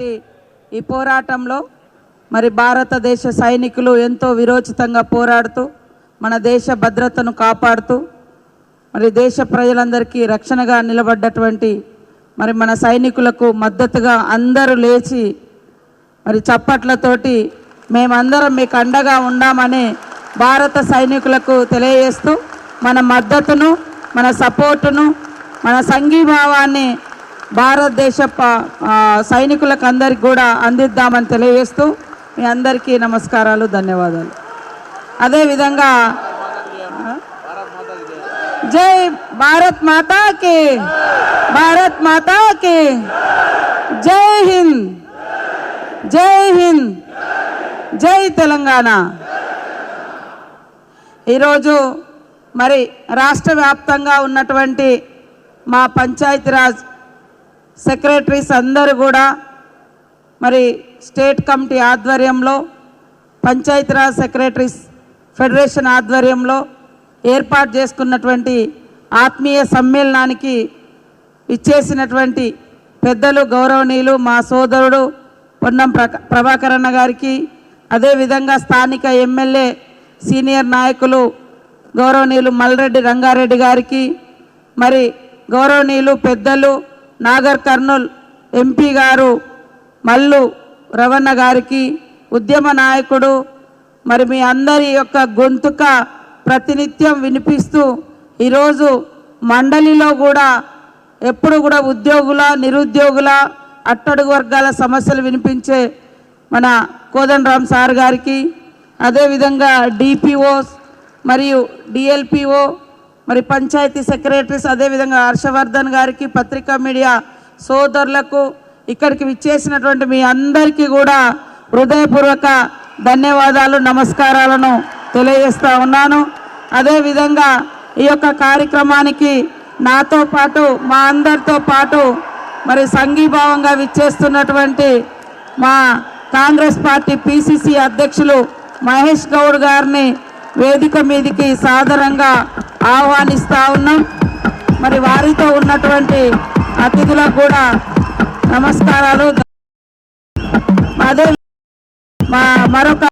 ఈ పోరాటంలో మరి భారతదేశ సైనికులు ఎంతో విరోచితంగా పోరాడుతూ మన దేశ భద్రతను కాపాడుతూ మరి దేశ ప్రజలందరికీ రక్షణగా నిలబడ్డటువంటి మరి మన సైనికులకు మద్దతుగా అందరూ లేచి మరి చప్పట్లతోటి మేమందరం మీకు అండగా ఉండామని భారత సైనికులకు తెలియజేస్తూ మన మద్దతును మన సపోర్టును మన సంఘీభావాన్ని భారతదేశ సైనికులకు అందరికి కూడా అందిద్దామని తెలియజేస్తూ మీ అందరికీ నమస్కారాలు, ధన్యవాదాలు. అదేవిధంగా జై భారత్ మాతాకి, భారత్ మాతాకి, జై హింద్, జై హింద్, జై తెలంగాణ. ఈరోజు మరి రాష్ట్ర వ్యాప్తంగా ఉన్నటువంటి మా పంచాయతీరాజ్ సెక్రటరీస్ అందరూ కూడా మరి స్టేట్ కమిటీ ఆధ్వర్యంలో పంచాయతీరాజ్ సెక్రటరీస్ ఫెడరేషన్ ఆధ్వర్యంలో ఏర్పాటు చేసుకున్నటువంటి ఆత్మీయ సమ్మేళనానికి ఇచ్చేసినటువంటి పెద్దలు గౌరవనీయులు మా సోదరుడు పొన్నం ప్రభాకర్ అన్న గారికి, అదేవిధంగా స్థానిక ఎమ్మెల్యే సీనియర్ నాయకులు గౌరవనీయులు మల్రెడ్డి రంగారెడ్డి గారికి, మరి గౌరవనీయులు పెద్దలు నాగర్ కర్నూల్ ఎంపీ గారు మల్లు రవణ గారికి, ఉద్యమ నాయకుడు మరి మీ అందరి యొక్క గొంతుక ప్రతినిత్యం వినిపిస్తూ ఈరోజు మండలిలో కూడా ఎప్పుడు కూడా ఉద్యోగుల నిరుద్యోగుల అట్టడుగు వర్గాల సమస్యలు వినిపించే మన కోదండరామ్ సార్ గారికి, అదేవిధంగా డిపిఓస్ మరియు డిఎల్పిఓ మరి పంచాయతీ సెక్రటరీస్, అదేవిధంగా హర్షవర్ధన్ గారికి, పత్రికా మీడియా సోదరులకు, ఇక్కడికి విచ్చేసినటువంటి మీ అందరికీ కూడా హృదయపూర్వక ధన్యవాదాలు, నమస్కారాలను తెలియజేస్తూ ఉన్నాను. అదేవిధంగా ఈ యొక్క కార్యక్రమానికి నాతో పాటు మా అందరితో పాటు మరి సంఘీభావంగా విచ్చేస్తున్నటువంటి మా కాంగ్రెస్ పార్టీ పిసిసి అధ్యక్షులు మహేష్ గౌడ్ గారిని వేదిక మీదికి సాదరంగా ఆహ్వానిస్తూ ఉన్నాం. మరి వారితో ఉన్నటువంటి అతిథులకు కూడా నమస్కారాలు. అదే మరొక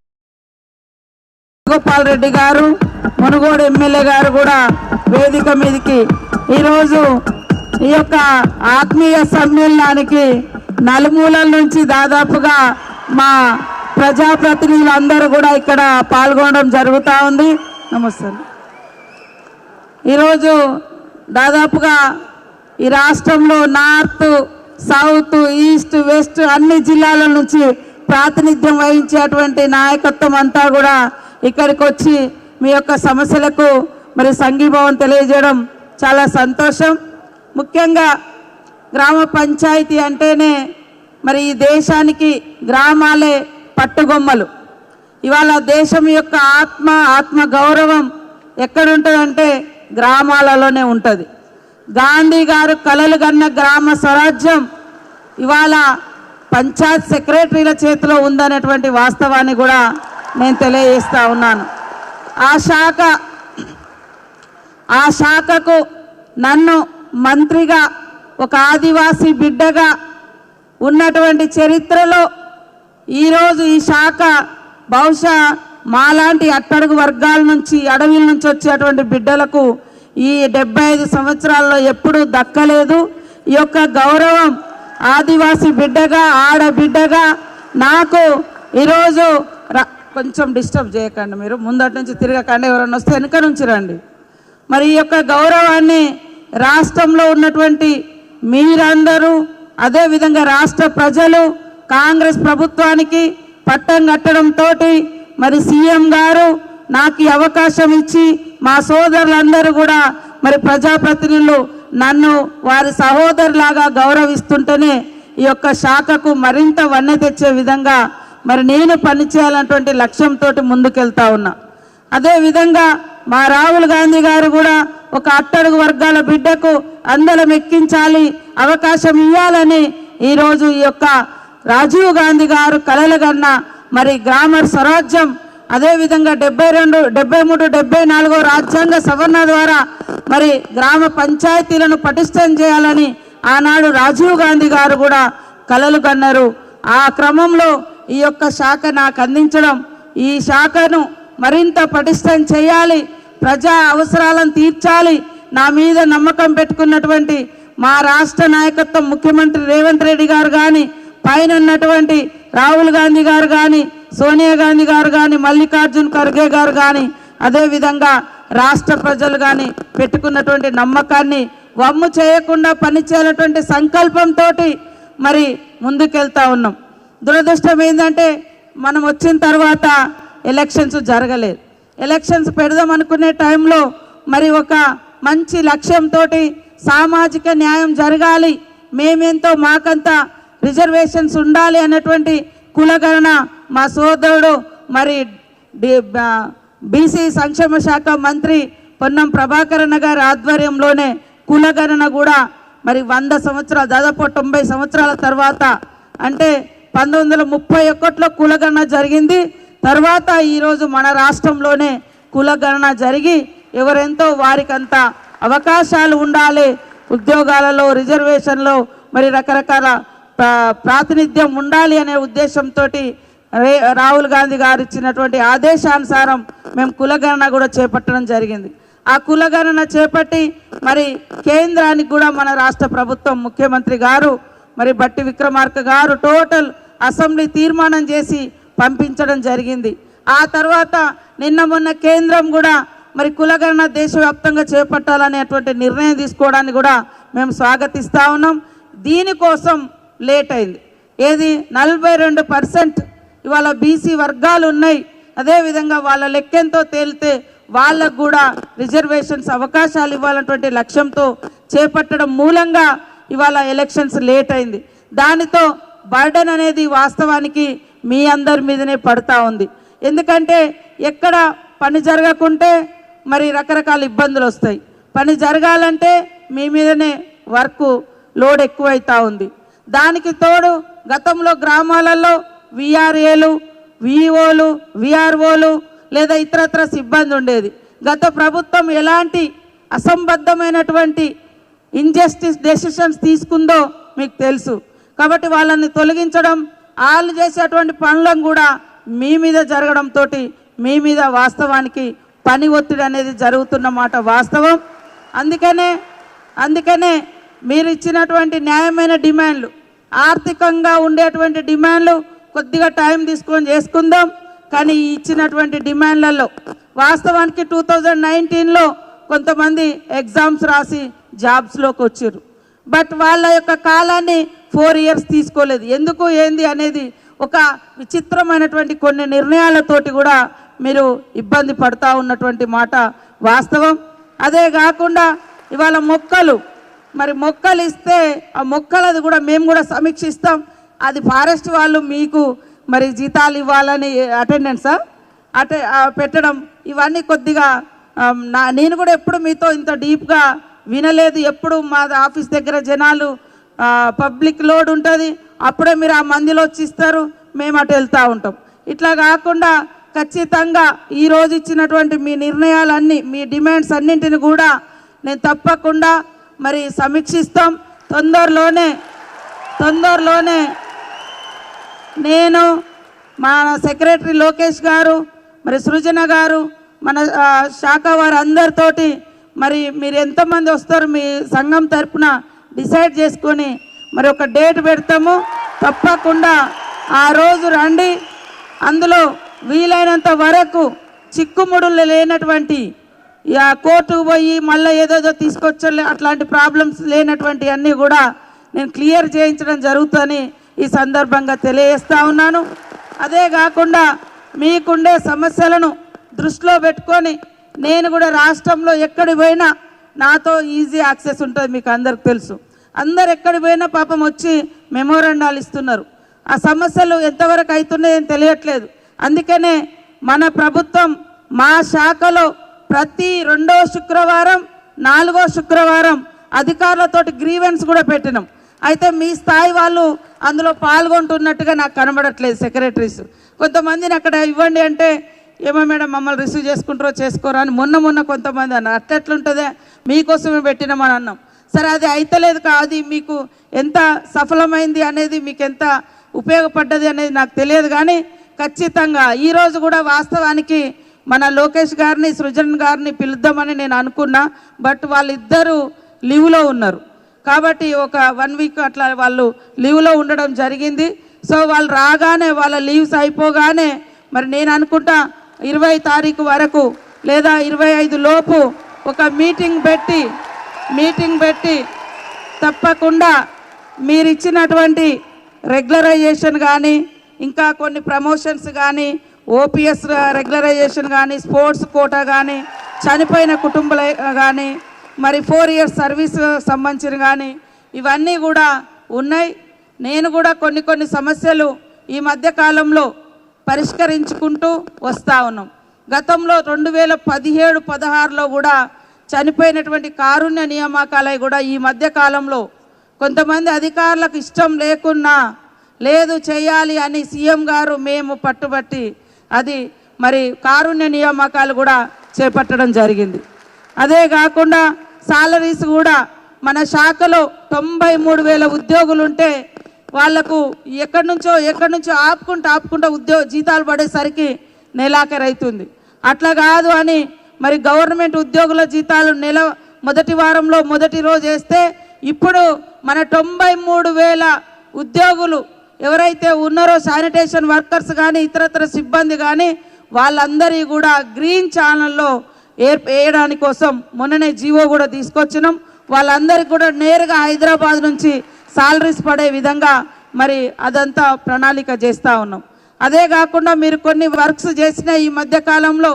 గోపాల్ రెడ్డి గారు, మునుగోడు ఎమ్మెల్యే గారు కూడా వేదిక మీదకి ఈరోజు ఈ యొక్క ఆత్మీయ సమ్మేళనానికి నలుమూలల నుంచి దాదాపుగా మా ప్రజాప్రతినిధులు అందరూ కూడా ఇక్కడ పాల్గొనడం జరుగుతూ ఉంది. నమస్తే. ఈరోజు దాదాపుగా ఈ రాష్ట్రంలో నార్త్, సౌత్, ఈస్ట్, వెస్ట్ అన్ని జిల్లాల నుంచి ప్రాతినిధ్యం వహించేటువంటి నాయకత్వం అంతా కూడా ఇక్కడికి వచ్చి మీ యొక్క సమస్యలకు మరి సంఘీభావం తెలియజేయడం చాలా సంతోషం. ముఖ్యంగా గ్రామ పంచాయతీ అంటేనే మరి ఈ దేశానికి గ్రామాలే పట్టుగొమ్మలు. ఇవాళ దేశం యొక్క ఆత్మ గౌరవం ఎక్కడుంటుందంటే గ్రామాలలోనే ఉంటుంది. గాంధీ గారు కలలు కన్న గ్రామ స్వరాజ్యం ఇవాళ పంచాయత్ సెక్రటరీల చేతిలో ఉందనేటువంటి వాస్తవాన్ని కూడా నేను తెలియజేస్తూ ఉన్నాను. ఆ శాఖకు నన్ను మంత్రిగా ఒక ఆదివాసీ బిడ్డగా ఉన్నటువంటి చరిత్రలో ఈరోజు ఈ శాఖ బహుశా మాలాంటి అట్టడుగు వర్గాల నుంచి, అడవిల నుంచి వచ్చేటువంటి బిడ్డలకు ఈ 75 సంవత్సరాల్లో ఎప్పుడూ దక్కలేదు. ఈ యొక్క గౌరవం ఆదివాసీ బిడ్డగా, ఆడబిడ్డగా నాకు ఈరోజు కొంచెం డిస్టర్బ్ చేయకండి, మీరు ముందటి నుంచి తిరగకండి, ఎవరైనా వస్తే వెనుక నుంచి రండి. మరి ఈ యొక్క గౌరవాన్ని రాష్ట్రంలో ఉన్నటువంటి మీరందరూ, అదేవిధంగా రాష్ట్ర ప్రజలు కాంగ్రెస్ ప్రభుత్వానికి పట్టం కట్టడంతో మరి సీఎం గారు నాకు ఈ అవకాశం ఇచ్చి మా సోదరులందరూ కూడా మరి ప్రజాప్రతినిధులు నన్ను వారి సహోదరులాగా గౌరవిస్తుంటేనే ఈ యొక్క శాఖకు మరింత వన్నె తెచ్చే విధంగా మరి నేను పనిచేయాలన్నటువంటి లక్ష్యంతో ముందుకెళ్తా ఉన్నా. అదేవిధంగా మా రాహుల్ గాంధీ గారు కూడా ఒక అట్టడుగు వర్గాల బిడ్డకు అందలం ఎక్కించాలి, అవకాశం ఇవ్వాలని ఈరోజు ఈ యొక్క రాజీవ్ గాంధీ గారు కలలుగన్న మరి గ్రామ స్వరాజ్యం, అదేవిధంగా 72, 73, 74 రాజ్యాంగ సవరణ ద్వారా మరి గ్రామ పంచాయతీలను పటిష్టం చేయాలని ఆనాడు రాజీవ్ గాంధీ గారు కూడా కలలు కన్నారు. ఆ క్రమంలో ఈ యొక్క శాఖ నాకు అందించడం, ఈ శాఖను మరింత పటిష్టం చేయాలి, ప్రజా అవసరాలను తీర్చాలి, నా మీద నమ్మకం పెట్టుకున్నటువంటి మా రాష్ట్ర నాయకత్వం ముఖ్యమంత్రి రేవంత్ రెడ్డి గారు కానీ, పైన ఉన్నటువంటి రాహుల్ గాంధీ గారు కానీ, సోనియా గాంధీ గారు కానీ, మల్లికార్జున్ ఖర్గే గారు కానీ, అదేవిధంగా రాష్ట్ర ప్రజలు కానీ పెట్టుకున్నటువంటి నమ్మకాన్ని వమ్ము చేయకుండా పనిచేయాలటువంటి సంకల్పంతో మరి ముందుకెళ్తా ఉన్నాం. దురదృష్టం ఏంటంటే మనం వచ్చిన తర్వాత ఎలక్షన్స్ జరగలేదు. ఎలక్షన్స్ పెడదాం అనుకునే టైంలో మరి ఒక మంచి లక్ష్యంతో సామాజిక న్యాయం జరగాలి, మేమెంతో మాకంత రిజర్వేషన్స్ ఉండాలి అన్నటువంటి కులగణన మా సోదరుడు మరి బీసీ సంక్షేమ శాఖ మంత్రి పొన్నం ప్రభాకర్ అన్న గారి ఆధ్వర్యంలోనే కులగణన కూడా మరి 100 సంవత్సరాలు, దాదాపు 90 సంవత్సరాల తర్వాత, అంటే 1931లో కులగణన జరిగింది. తర్వాత ఈరోజు మన రాష్ట్రంలోనే కులగణన జరిగి ఎవరెంతో వారికంత అవకాశాలు ఉండాలి, ఉద్యోగాలలో, రిజర్వేషన్లో మరి రకరకాల ప్రాతినిధ్యం ఉండాలి అనే ఉద్దేశంతో రాహుల్ గాంధీ గారు ఇచ్చినటువంటి ఆదేశానుసారం మేము కులగణన కూడా చేపట్టడం జరిగింది. ఆ కులగణన చేపట్టి మరి కేంద్రానికి కూడా మన రాష్ట్ర ప్రభుత్వం ముఖ్యమంత్రి గారు మరి బట్టి విక్రమార్క గారు టోటల్ అసెంబ్లీ తీర్మానం చేసి పంపించడం జరిగింది. ఆ తర్వాత నిన్న మొన్న కేంద్రం కూడా మరి కులగణన దేశవ్యాప్తంగా చేపట్టాలనేటువంటి నిర్ణయం తీసుకోవడానికి కూడా మేము స్వాగతిస్తూ ఉన్నాం. దీనికోసం లేట్ అయింది. ఏది 42% ఇవాళ బీసీ వర్గాలు ఉన్నాయి. అదేవిధంగా వాళ్ళ లెక్కెంతో తేలితే వాళ్ళకు కూడా రిజర్వేషన్స్ అవకాశాలు ఇవ్వాలన్నటువంటి లక్ష్యంతో చేపట్టడం మూలంగా ఇవాళ ఎలక్షన్స్ లేట్ అయింది. దానితో బర్డెన్ అనేది వాస్తవానికి మీ అందరి మీదనే పడతా ఉంది. ఎందుకంటే ఎక్కడ పని జరగకుంటే మరి రకరకాల ఇబ్బందులు వస్తాయి. పని జరగాలంటే మీ మీదనే వర్క్ లోడ్ ఎక్కువైతా ఉంది. దానికి తోడు గతంలో గ్రామాలలో విఆర్ఏలు, విఈఓలు, విఆర్ఓలు లేదా ఇతరత్ర సిబ్బంది ఉండేది. గత ప్రభుత్వం ఎలాంటి అసంబద్ధమైనటువంటి ఇంజస్టిస్ డెసిషన్స్ తీసుకుందో మీకు తెలుసు. కాబట్టి వాళ్ళని తొలగించడం, వాళ్ళు చేసేటువంటి పనులను కూడా మీ మీద జరగడంతో మీ మీద వాస్తవానికి పని ఒత్తిడి అనేది జరుగుతున్నమాట వాస్తవం. అందుకనే మీరు ఇచ్చినటువంటి న్యాయమైన డిమాండ్లు, ఆర్థికంగా ఉండేటువంటి డిమాండ్లు కొద్దిగా టైం తీసుకొని చేసుకుందాం. కానీ ఇచ్చినటువంటి డిమాండ్లలో వాస్తవానికి 2019లో కొంతమంది ఎగ్జామ్స్ రాసి జాబ్స్లోకి వచ్చారు. బట్ వాళ్ళ యొక్క కాలాన్ని 4 years తీసుకోలేదు. ఎందుకు ఏంది అనేది ఒక విచిత్రమైనటువంటి కొన్ని నిర్ణయాలతోటి కూడా మీరు ఇబ్బంది పడుతూ ఉన్నటువంటి మాట వాస్తవం. అదే కాకుండా ఇవాళ మొక్కలు ఇస్తే ఆ మొక్కలది కూడా మేము కూడా సమీక్షిస్తాం. అది ఫారెస్ట్ వాళ్ళు మీకు మరి జీతాలు ఇవ్వాలని అటెండెన్సా పెట్టడం, ఇవన్నీ కొద్దిగా నేను కూడా ఎప్పుడు మీతో ఇంత డీప్గా వినలేదు. ఎప్పుడు మా ఆఫీస్ దగ్గర జనాలు పబ్లిక్ లోడ్ ఉంటుంది, అప్పుడే మీరు ఆ మందిలో వచ్చి ఇస్తారు, మేము అటు వెళ్తూ ఉంటాం. ఇట్లా కాకుండా ఖచ్చితంగా ఈరోజు ఇచ్చినటువంటి మీ నిర్ణయాలన్నీ, మీ డిమాండ్స్ అన్నింటిని కూడా నేను తప్పకుండా మరి సమీక్షిస్తాం. తొందరలోనే నేను మా సెక్రటరీ లోకేష్ గారు, మరి సృజన గారు, మన శాఖ వారు అందరితోటి మరి మీరు ఎంతమంది వస్తారు మీ సంఘం తరపున డిసైడ్ చేసుకొని మరి ఒక డేట్ పెడతాము. తప్పకుండా ఆ రోజు రండి. అందులో వీలైనంత వరకు చిక్కుముడులు లేనటువంటి, కోర్టుకు పోయి మళ్ళీ ఏదేదో తీసుకొచ్చలే అట్లాంటి ప్రాబ్లమ్స్ లేనటువంటి అన్నీ కూడా నేను క్లియర్ చేయించడం జరుగుతుందని ఈ సందర్భంగా తెలియజేస్తూ ఉన్నాను. అదే కాకుండా మీకుండే సమస్యలను దృష్టిలో పెట్టుకొని నేను కూడా రాష్ట్రంలో ఎక్కడికి పోయినా నాతో ఈజీ యాక్సెస్ ఉంటుంది. మీకు అందరికి తెలుసు. అందరు ఎక్కడికి పోయినా పాపం వచ్చి మెమోరాండాలు ఇస్తున్నారు. ఆ సమస్యలు ఎంతవరకు అవుతున్నాయని తెలియట్లేదు. అందుకనే మన ప్రభుత్వం మా శాఖలో ప్రతి 2వ శుక్రవారం 4వ శుక్రవారం అధికారులతోటి గ్రీవెన్స్ కూడా పెట్టినాం. అయితే మీ స్థాయి వాళ్ళు అందులో పాల్గొంటున్నట్టుగా నాకు కనబడట్లేదు. సెక్రటరీస్ కొంతమందిని అక్కడ ఇవ్వండి అంటే ఏమో మేడం మమ్మల్ని రిసీవ్ చేసుకుంటారో చేసుకోరా అని మొన్న కొంతమంది అన్నారు. అట్లెట్లుంటుందే, మీకోసమే పెట్టినామని అన్నాం. సరే అది అయితలేదు. అది మీకు ఎంత సఫలమైంది అనేది, మీకు ఎంత ఉపయోగపడ్డది అనేది నాకు తెలియదు. కానీ ఖచ్చితంగా ఈరోజు కూడా వాస్తవానికి మన లోకేష్ గారిని సృజన్ గారిని పిలుద్దామని నేను అనుకున్నా. బట్ వాళ్ళిద్దరూ లీవ్లో ఉన్నారు కాబట్టి ఒక 1 వీక్ అట్లా వాళ్ళు లీవ్లో ఉండడం జరిగింది. సో వాళ్ళు రాగానే వాళ్ళ లీవ్స్ అయిపోగానే మరి నేను అనుకుంటా 20 తారీఖు వరకు లేదా 25 లోపు ఒక మీటింగ్ పెట్టి తప్పకుండా మీరు ఇచ్చినటువంటి రెగ్యులరైజేషన్ కానీ ఇంకా కొన్ని ప్రమోషన్స్ కానీ ఓపీఎస్ రెగ్యులరైజేషన్ కానీ స్పోర్ట్స్ కోటా కానీ చనిపోయిన కుటుంబాలు కానీ మరి 4 ఇయర్స్ సర్వీస్ సంబంధించిన కానీ ఇవన్నీ కూడా ఉన్నాయి. నేను కూడా కొన్ని సమస్యలు ఈ మధ్యకాలంలో పరిష్కరించుకుంటూ వస్తూ ఉన్నాం. గతంలో 2017-16లో కూడా చనిపోయినటువంటి కారుణ్య నియామకాలై కూడా ఈ మధ్యకాలంలో కొంతమంది అధికారులకు ఇష్టం లేకున్నా లేదు చేయాలి అని సీఎం గారు మేము పట్టుబట్టి అది మరి కారుణ్య నియామకాలు కూడా చేపట్టడం జరిగింది. అదే కాకుండా సాలరీస్ కూడా మన శాఖలో 93,000 ఉద్యోగులు ఉంటే వాళ్లకు ఎక్కడి నుంచో ఆపుకుంటా జీతాలు పడేసరికి నెలాఖరైతుంది. అట్లా కాదు అని మరి గవర్నమెంట్ ఉద్యోగుల జీతాలు నెల మొదటి వారంలో మొదటి రోజు వేస్తే ఇప్పుడు మన 93,000 ఉద్యోగులు ఎవరైతే ఉన్నారో శానిటేషన్ వర్కర్స్ కానీ ఇతరత్ర సిబ్బంది కానీ వాళ్ళందరి కూడా గ్రీన్ ఛానల్లో వేయడానికి కోసం మొన్ననే జీవో కూడా తీసుకొచ్చినాం. వాళ్ళందరికీ కూడా నేరుగా హైదరాబాద్ నుంచి సాలరీస్ పడే విధంగా మరి అదంతా ప్రణాళిక చేస్తూ ఉన్నాం. అదే కాకుండా మీరు కొన్ని వర్క్స్ చేసిన ఈ మధ్యకాలంలో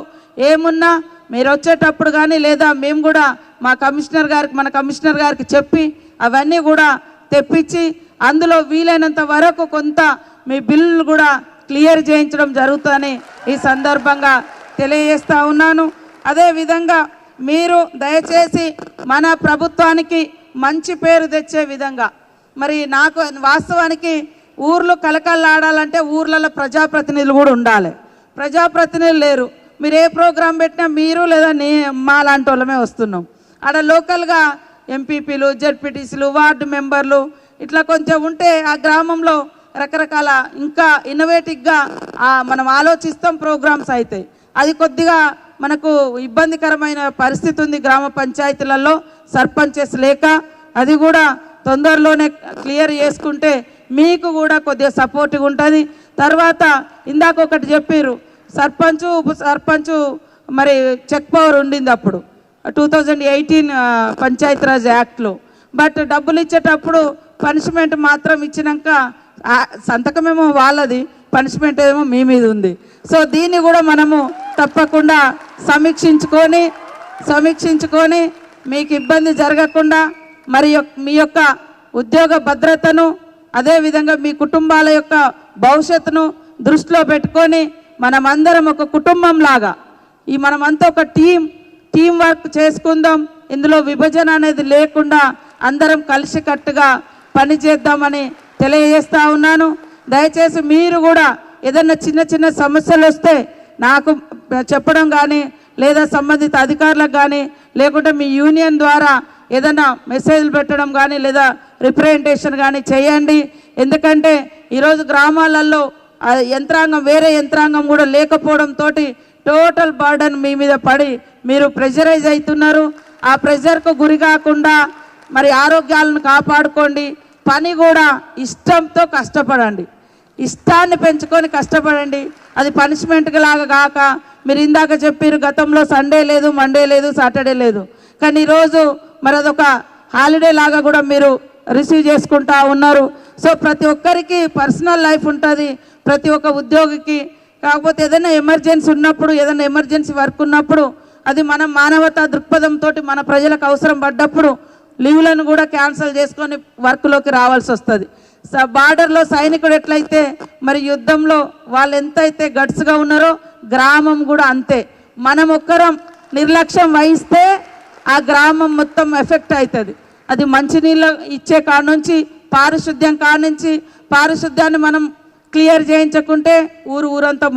ఏమున్నా మీరు వచ్చేటప్పుడు కానీ లేదా మేము కూడా మన కమిషనర్ గారికి చెప్పి అవన్నీ కూడా తెప్పించి అందులో వీలైనంత వరకు కొంత మీ బిల్లులు కూడా క్లియర్ చేయించడం జరుగుతుందని ఈ సందర్భంగా తెలియజేస్తూ ఉన్నాను. అదేవిధంగా మీరు దయచేసి మన ప్రభుత్వానికి మంచి పేరు తెచ్చే విధంగా మరి నాకు వాస్తవానికి ఊర్లు కలకల్లాడాలంటే ఊర్లలో ప్రజాప్రతినిధులు కూడా ఉండాలి. ప్రజాప్రతినిధులు లేరు. మీరు ఏ ప్రోగ్రాం పెట్టినా మీరు లేదా మా లాంటి వాళ్ళమే వస్తున్నాం. ఆడ లోకల్గా ఎంపీపీలు జెడ్పీటీసీలు వార్డు మెంబర్లు ఇట్లా కొంచెం ఉంటే ఆ గ్రామంలో రకరకాల ఇంకా ఇన్నోవేటివ్గా మనం ఆలోచిస్తాం, ప్రోగ్రామ్స్ అవుతాయి. అది కొద్దిగా మనకు ఇబ్బందికరమైన పరిస్థితి ఉంది గ్రామ పంచాయతీలలో సర్పంచెస్ లేక. అది కూడా తొందరలోనే క్లియర్ చేసుకుంటే మీకు కూడా కొద్దిగా సపోర్ట్గా ఉంటుంది. తర్వాత ఇందాక ఒకటి చెప్పారు సర్పంచు ఉప సర్పంచు మరి చెక్ పవర్ ఉండింది అప్పుడు 2018 పంచాయతీరాజ్ యాక్ట్లో. బట్ డబ్బులు ఇచ్చేటప్పుడు పనిష్మెంట్ మాత్రం ఇచ్చినాక సంతకమేమో వాళ్ళది, పనిష్మెంట్ ఏమో మీ మీద ఉంది. సో దీన్ని కూడా మనము తప్పకుండా సమీక్షించుకొని మీకు ఇబ్బంది జరగకుండా మరి మీ యొక్క ఉద్యోగ భద్రతను అదేవిధంగా మీ కుటుంబాల యొక్క భవిష్యత్తును దృష్టిలో పెట్టుకొని మనమందరం ఒక కుటుంబం లాగా మనమంతా ఒక టీం వర్క్ చేసుకుందాం. ఇందులో విభజన అనేది లేకుండా అందరం కలిసికట్టుగా పనిచేద్దామని తెలియజేస్తూ ఉన్నాను. దయచేసి మీరు కూడా ఏదన్నా చిన్న సమస్యలు వస్తే నాకు చెప్పడం కానీ లేదా సంబంధిత అధికారులకు కానీ లేకుంటే మీ యూనియన్ ద్వారా ఏదైనా మెసేజ్లు పెట్టడం కానీ లేదా రిప్రజెంటేషన్ కానీ చేయండి. ఎందుకంటే ఈరోజు గ్రామాలలో వేరే యంత్రాంగం కూడా లేకపోవడంతో టోటల్ బర్డన్ మీ మీద పడి మీరు ప్రెషరైజ్ అవుతున్నారు. ఆ ప్రెషర్కు గురి కాకుండా మరి ఆరోగ్యాలను కాపాడుకోండి. పని కూడా ఇష్టంతో కష్టపడండి, ఇష్టాన్ని పెంచుకొని కష్టపడండి. అది పనిష్మెంట్ లాగా కాక మీరు ఇందాక చెప్పారు గతంలో సండే లేదు, మండే లేదు, సాటర్డే లేదు, కానీ ఈరోజు మరి అదొక హాలిడే లాగా కూడా మీరు రిసీవ్ చేసుకుంటా ఉన్నారు. సో ప్రతి ఒక్కరికి పర్సనల్ లైఫ్ ఉంటుంది, ప్రతి ఒక్క ఉద్యోగికి. కాకపోతే ఏదైనా ఎమర్జెన్సీ ఉన్నప్పుడు, ఏదైనా ఎమర్జెన్సీ వర్క్ ఉన్నప్పుడు అది మనం మానవతా దృక్పథంతో మన ప్రజలకు అవసరం పడ్డప్పుడు లీవ్లను కూడా క్యాన్సిల్ చేసుకొని వర్క్లోకి రావాల్సి వస్తుంది. బార్డర్లో సైనికుడు ఎట్లయితే మరి యుద్ధంలో వాళ్ళు ఎంతైతే గట్స్గా ఉన్నారో గ్రామం కూడా అంతే. మనం ఒక్కరం నిర్లక్ష్యం వహిస్తే ఆ గ్రామం మొత్తం ఎఫెక్ట్ అవుతుంది. అది మంచినీళ్ళు ఇచ్చే కాడ నుంచి పారిశుద్ధ్యాన్ని మనం క్లియర్ చేయించకుంటే ఊరంతా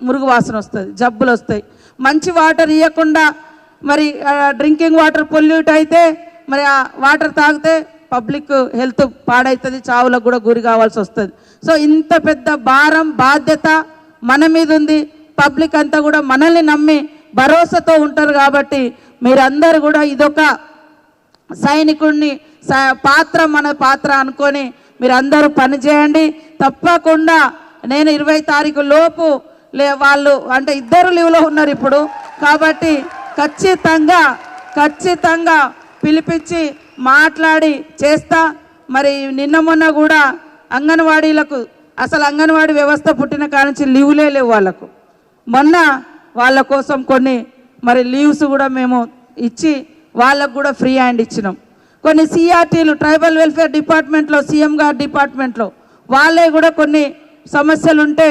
మురుగు వాసన వస్తుంది, జబ్బులు వస్తాయి. మంచి వాటర్ ఇవ్వకుండా మరి డ్రింకింగ్ వాటర్ పొల్యూట్ అయితే మరి ఆ వాటర్ తాగితే పబ్లిక్ హెల్త్ పాడవుతుంది, చావులకు కూడా గురి కావాల్సి వస్తుంది. సో ఇంత పెద్ద భారం బాధ్యత మన మీద ఉంది. పబ్లిక్ అంతా కూడా మనల్ని నమ్మి భరోసాతో ఉంటారు. కాబట్టి మీరందరూ కూడా ఇదొక సైనికుడిని పాత్ర, మన పాత్ర అనుకొని మీరందరూ పనిచేయండి. తప్పకుండా నేను 20 తారీఖు లోపు వాళ్ళు అంటే ఇద్దరు లీవ్లో ఉన్నారు ఇప్పుడు, కాబట్టి ఖచ్చితంగా పిలిపించి మాట్లాడి చేస్తా. మరి నిన్న మొన్న కూడా అంగన్వాడీలకు అసలు అంగన్వాడీ వ్యవస్థ పుట్టిన కానుంచి లీవులే లేవు వాళ్ళకు. మొన్న వాళ్ళ కోసం కొన్ని మరి లీవ్స్ కూడా మేము ఇచ్చి వాళ్ళకు కూడా ఫ్రీ హ్యాండ్ ఇచ్చినాం. కొన్ని సిఆర్టీలు ట్రైబల్ వెల్ఫేర్ డిపార్ట్మెంట్లో, సీఎం గారి డిపార్ట్మెంట్లో వాళ్ళే కూడా కొన్ని సమస్యలు ఉంటే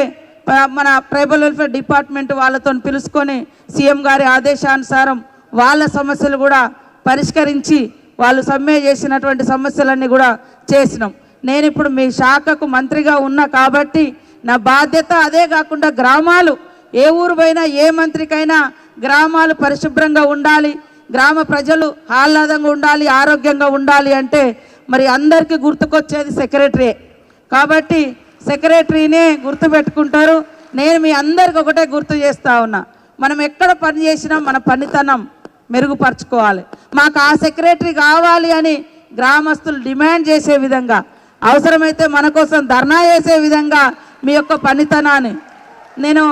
మన ట్రైబల్ వెల్ఫేర్ డిపార్ట్మెంట్ వాళ్ళతో పిలుచుకొని సీఎం గారి ఆదేశానుసారం వాళ్ళ సమస్యలు కూడా పరిష్కరించి వాళ్ళు సమ్మె చేసినటువంటి సమస్యలన్నీ కూడా చేసినాం. నేను ఇప్పుడు మీ శాఖకు మంత్రిగా ఉన్నా కాబట్టి నా బాధ్యత అదే కాకుండా గ్రామాలు ఏ ఊరు పోయినా ఏ మంత్రికైనా గ్రామాలు పరిశుభ్రంగా ఉండాలి, గ్రామ ప్రజలు ఆహ్లాదంగా ఉండాలి, ఆరోగ్యంగా ఉండాలి అంటే మరి అందరికీ గుర్తుకొచ్చేది సెక్రటరీ. కాబట్టి సెక్రటరీనే గుర్తుపెట్టుకుంటారు. నేను మీ అందరికి ఒకటే గుర్తు చేస్తా ఉన్నా, మనం ఎక్కడ పని చేసినా మన పనితనం మెరుగుపరచుకోవాలి. మాకు ఆ సెక్రటరీ కావాలి అని గ్రామస్తులు డిమాండ్ చేసే విధంగా, అవసరమైతే మన కోసం ధర్నా చేసే విధంగా మీ యొక్క పనితనాన్ని నేను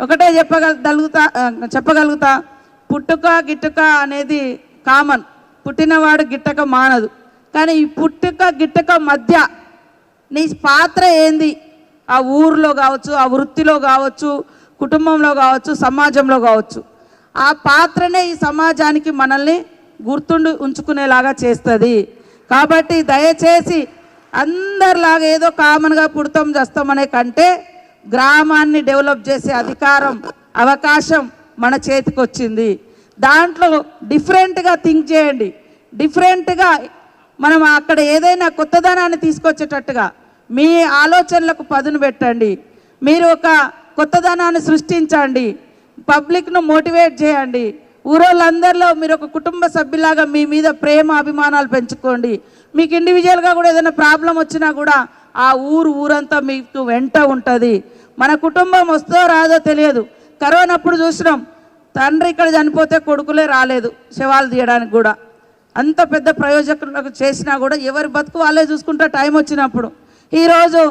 ఒకటే చెప్పగలుగుతా. పుట్టుక గిట్టుక అనేది కామన్, పుట్టినవాడు గిట్టక మానదు. కానీ ఈ పుట్టుక గిట్టుక మధ్య నీ పాత్ర ఏంది? ఆ ఊరిలో కావచ్చు, ఆ వృత్తిలో కావచ్చు, కుటుంబంలో కావచ్చు, సమాజంలో కావచ్చు, ఆ పాత్రనే ఈ సమాజానికి మనల్ని గుర్తుండి ఉంచుకునేలాగా చేస్తుంది. కాబట్టి దయచేసి అందరిలాగా ఏదో కామన్గా పుడతాం చేస్తామనే కంటే గ్రామాన్ని డెవలప్ చేసే అధికారం, అవకాశం మన చేతికి వచ్చింది. దాంట్లో డిఫరెంట్గా థింక్ చేయండి. డిఫరెంట్గా మనం అక్కడ ఏదైనా కొత్తదనాన్ని తీసుకొచ్చేటట్టుగా మీ ఆలోచనలకు పదును పెట్టండి. మీరు ఒక కొత్తదనాన్ని సృష్టించండి, పబ్లిక్ను మోటివేట్ చేయండి. ఊరోళ్ళందరిలో మీరు ఒక కుటుంబ సభ్యులాగా మీ మీద ప్రేమ అభిమానాలు పెంచుకోండి. మీకు ఇండివిజువల్గా కూడా ఏదైనా ప్రాబ్లం వచ్చినా కూడా ఆ ఊరంతా మీకు వెంట ఉంటుంది. మన కుటుంబం వస్తో రాదో తెలియదు. కరోనా అప్పుడు చూసినాం, తండ్రి ఇక్కడ చనిపోతే కొడుకులే రాలేదు శవాలు తీయడానికి కూడా. అంత పెద్ద ప్రయోజకులకు చేసినా కూడా ఎవరి బతుకు వాళ్ళే చూసుకుంటా టైం వచ్చినప్పుడు. ఈరోజు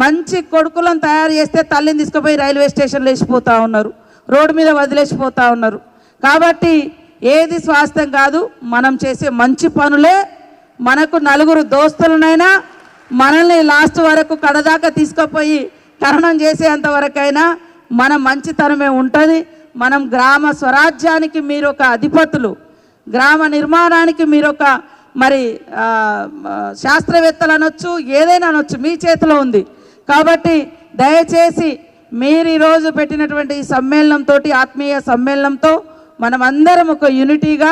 మంచి కొడుకులను తయారు చేస్తే తల్లిని తీసుకుపోయి రైల్వే స్టేషన్లో వేసిపోతూ ఉన్నారు, రోడ్డు మీద వదిలేసిపోతూ ఉన్నారు. కాబట్టి ఏది స్వాస్థ్యం కాదు, మనం చేసే మంచి పనులే మనకు నలుగురు దోస్తులనైనా మనల్ని లాస్ట్ వరకు కడదాకా తీసుకుపోయి కరణం చేసేంత వరకైనా మన మంచితనమే ఉంటుంది. మనం గ్రామ స్వరాజ్యానికి మీరు ఒక అధిపతులు, గ్రామ నిర్మాణానికి మీరు ఒక మరి శాస్త్రవేత్తలు అనొచ్చు, ఏదైనా అనొచ్చు, మీ చేతిలో ఉంది. కాబట్టి దయచేసి మీరు ఈరోజు పెట్టినటువంటి ఈ సమ్మేళనంతో, ఆత్మీయ సమ్మేళనంతో మనం అందరం ఒక యూనిటీగా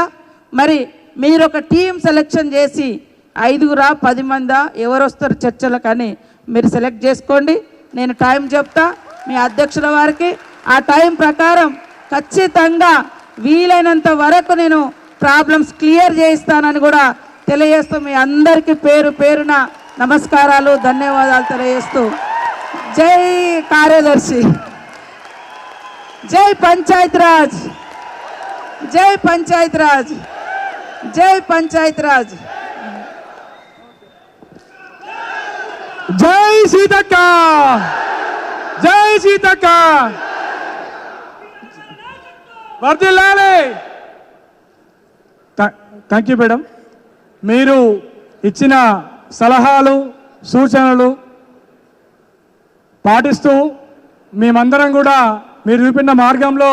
మరి మీరు ఒక టీం సెలెక్షన్ చేసి 5 10 మందా ఎవరు వస్తారు చర్చలు కానీ మీరు సెలెక్ట్ చేసుకోండి. నేను టైం చెప్తా మీ అధ్యక్షుల వారికి, ఆ టైం ప్రకారం ఖచ్చితంగా వీలైనంత వరకు నేను ప్రాబ్లమ్స్ క్లియర్ చేయిస్తానని కూడా తెలియజేస్తూ మీ అందరికీ పేరు పేరున నమస్కారాలు, ధన్యవాదాలు తెలియజేస్తూ జై కార్యదర్శి, జై పంచాయత్ రాజ్, జై పంచాయత్ రాజ్, జై పంచాయత్ రాజ్. జై సీతక్క, జై సీతక్క వర్ధిల్లాలి. Thank you madam. మీరు ఇచ్చిన సలహాలు సూచనలు పాటిస్తూ మేమందరం కూడా మీరు చూపిన మార్గంలో